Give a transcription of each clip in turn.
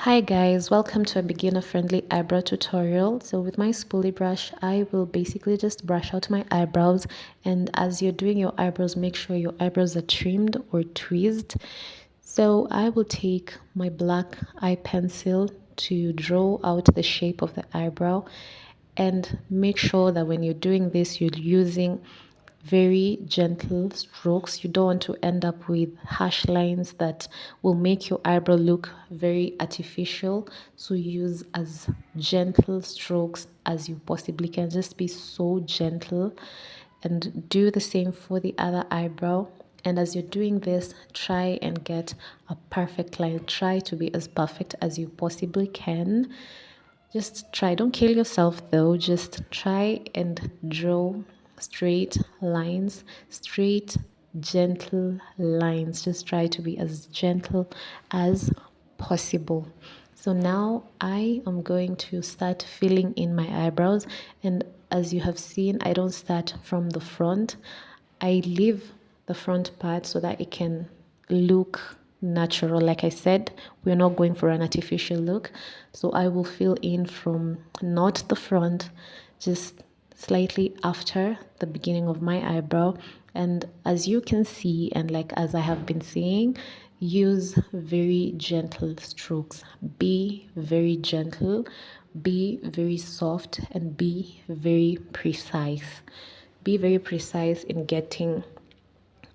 Hi guys, welcome to a beginner friendly eyebrow tutorial. So with my spoolie brush, I will basically just brush out my eyebrows, and as you're doing your eyebrows, make sure your eyebrows are trimmed or tweezed. So I will take my black eye pencil to draw out the shape of the eyebrow, and make sure that when you're doing this, you're using very gentle strokes. You don't want to end up with harsh lines that will make your eyebrow look very artificial. So use as gentle strokes as you possibly can. Just be so gentle, and do the same for the other eyebrow. And as you're doing this, try and get a perfect line. Try to be as perfect as you possibly can. Just try, don't kill yourself though. Just try and draw straight lines, straight, gentle lines. Just try to be as gentle as possible. So now I am going to start filling in my eyebrows. And as you have seen, I don't start from the front. I leave the front part so that it can look natural. Like I said, we're not going for an artificial look. So I will fill in from not the front, just slightly after the beginning of my eyebrow. And as you can see, and like as I have been saying, use very gentle strokes. Be very gentle, be very soft, and be very precise. Be very precise in getting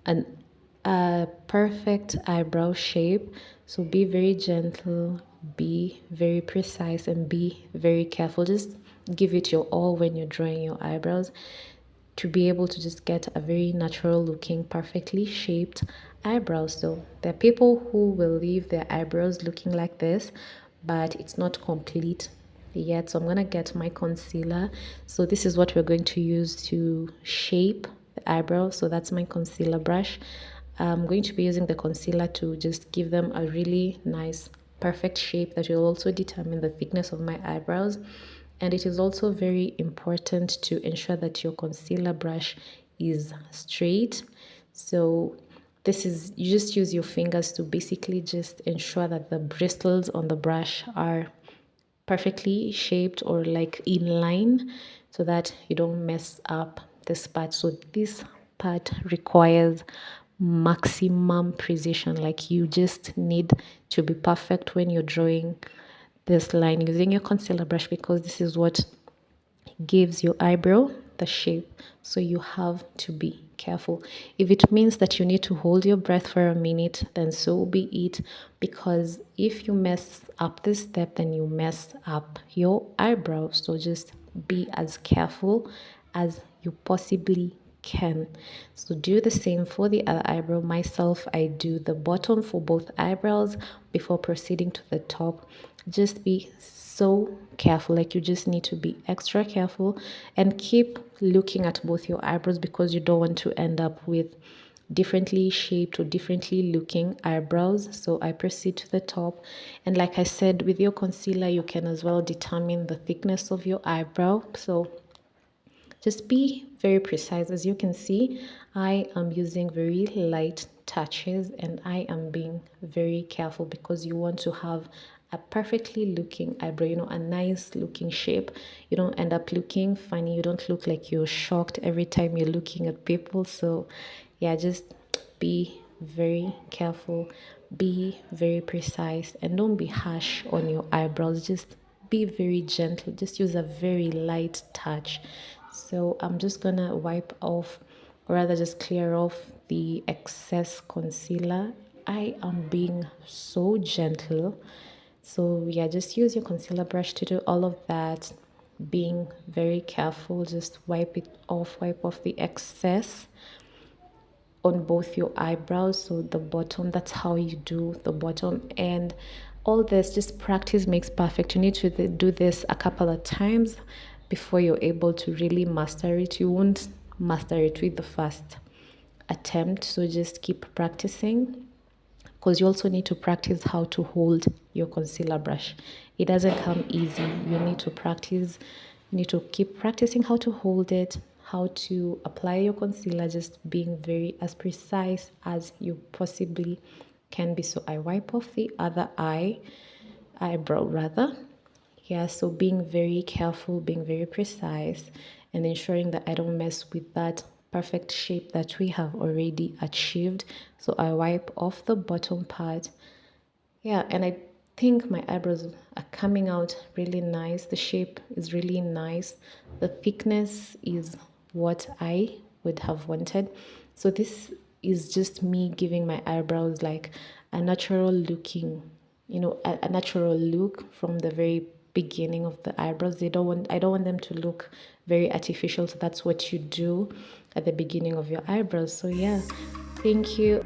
an a perfect eyebrow shape. So be very gentle, be very precise, and be very careful. Just give it your all when you're drawing your eyebrows to be able to just get a very natural looking, perfectly shaped eyebrows. So there are people who will leave their eyebrows looking like this, but it's not complete yet. So I'm gonna get my concealer. So this is what we're going to use to shape the eyebrow. So that's my concealer brush. I'm going to be using the concealer to just give them a really nice perfect shape that will also determine the thickness of my eyebrows. And it is also very important to ensure that your concealer brush is straight. So this is, you just use your fingers to basically just ensure that the bristles on the brush are perfectly shaped or like in line, so that you don't mess up this part. So this part requires maximum precision. Like you just need to be perfect when you're drawing this line using your concealer brush, because this is what gives your eyebrow the shape. So you have to be careful. If it means that you need to hold your breath for a minute, then so be it, because if you mess up this step, then you mess up your eyebrow. So just be as careful as you possibly can. So do the same for the other eyebrow. Myself, I do the bottom for both eyebrows before proceeding to the top. Just be so careful. Like you just need to be extra careful and keep looking at both your eyebrows, because you don't want to end up with differently shaped or differently looking eyebrows. So I proceed to the top, and like I said, with your concealer you can as well determine the thickness of your eyebrow. So just be very precise. As you can see, I am using very light touches, and I am being very careful because you want to have a perfectly looking eyebrow, a nice looking shape. You don't end up looking funny. You don't look like you're shocked every time you're looking at people. So yeah, just be very careful, be very precise, and don't be harsh on your eyebrows. Just be very gentle. Just use a very light touch. So I'm just gonna wipe off, or rather just clear off the excess concealer. I am being so gentle. So yeah, just use your concealer brush to do all of that. Being very careful, just wipe it off, wipe off the excess on both your eyebrows. So the bottom, that's how you do the bottom. And all this, just practice makes perfect. You need to do this a couple of times before you're able to really master it. You won't master it with the first attempt, so just keep practicing, because you also need to practice how to hold your concealer brush. It doesn't come easy. You need to practice. You need to keep practicing how to hold it, how to apply your concealer, just being very as precise as you possibly can be. So I wipe off the other eye, eyebrow rather. Yeah, so being very careful, being very precise, and ensuring that I don't mess with that perfect shape that we have already achieved. So I wipe off the bottom part. Yeah, and I think my eyebrows are coming out really nice. The shape is really nice. The thickness is what I would have wanted. So this is just me giving my eyebrows like a natural looking, a natural look from the very beginning of the eyebrows. I don't want them to look very artificial. So that's what you do at the beginning of your eyebrows. So yeah, thank you.